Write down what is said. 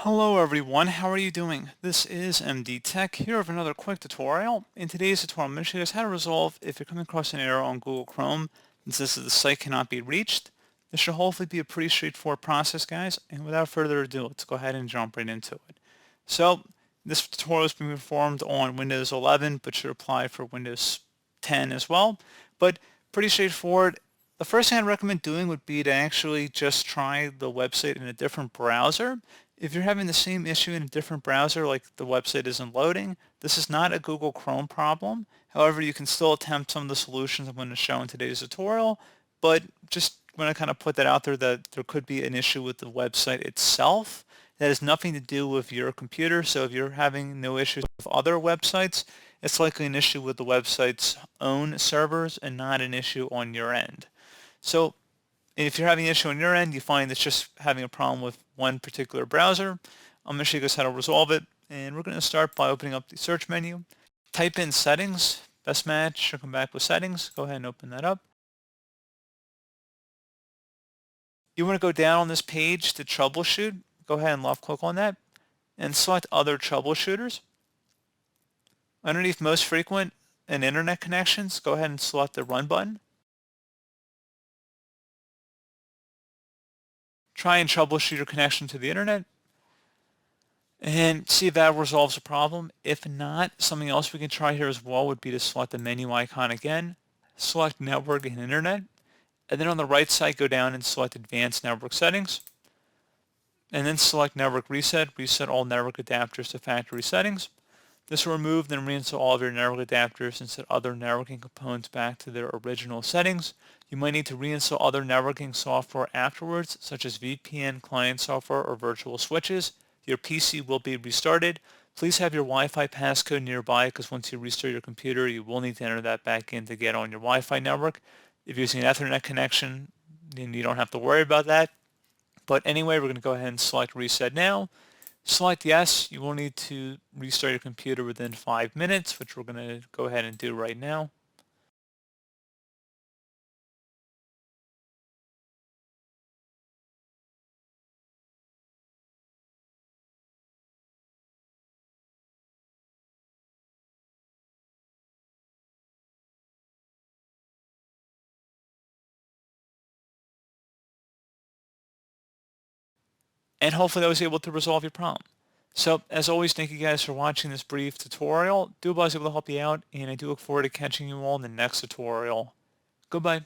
Hello everyone, how are you doing? This is MD Tech here with another quick tutorial. In today's tutorial, I'm going to show you guys how to resolve if you're coming across an error on Google Chrome that says that the site cannot be reached. This should hopefully be a pretty straightforward process, guys, and without further ado, let's go ahead and jump right into it. So, this tutorial is being performed on Windows 11, but should apply for Windows 10 as well. But pretty straightforward. The first thing I'd recommend doing would be to actually just try the website in a different browser. If you're having the same issue in a different browser, like the website isn't loading, this is not a Google Chrome problem. However, you can still attempt some of the solutions I'm going to show in today's tutorial, but just want to kind of put that out there that there could be an issue with the website itself. That has nothing to do with your computer, so if you're having no issues with other websites, it's likely an issue with the website's own servers and not an issue on your end. So if you're having an issue on your end, you find it's just having a problem with one particular browser, I'm going to show you guys how to resolve it. And we're going to start by opening up the search menu. Type in settings, best match, should come back with settings. Go ahead and open that up. You want to go down on this page to troubleshoot. Go ahead and left click on that and select other troubleshooters. Underneath most frequent and internet connections, go ahead and select the run button. Try and troubleshoot your connection to the internet and see if that resolves the problem. If not, something else we can try here as well would be to select the menu icon again, select network and internet, and then on the right side go down and select advanced network settings, and then select network reset all network adapters to factory settings. This will remove and reinstall all of your network adapters and set other networking components back to their original settings. You might need to reinstall other networking software afterwards, such as VPN client software or virtual switches. Your PC will be restarted. Please have your Wi-Fi passcode nearby because once you restart your computer, you will need to enter that back in to get on your Wi-Fi network. If you're using an Ethernet connection, then you don't have to worry about that. But anyway, we're going to go ahead and select Reset Now. Select Yes. You will need to restart your computer within 5 minutes, which we're going to go ahead and do right now. And hopefully that was able to resolve your problem. So, as always, thank you guys for watching this brief tutorial. Do hope I was able to help you out, and I do look forward to catching you all in the next tutorial. Goodbye.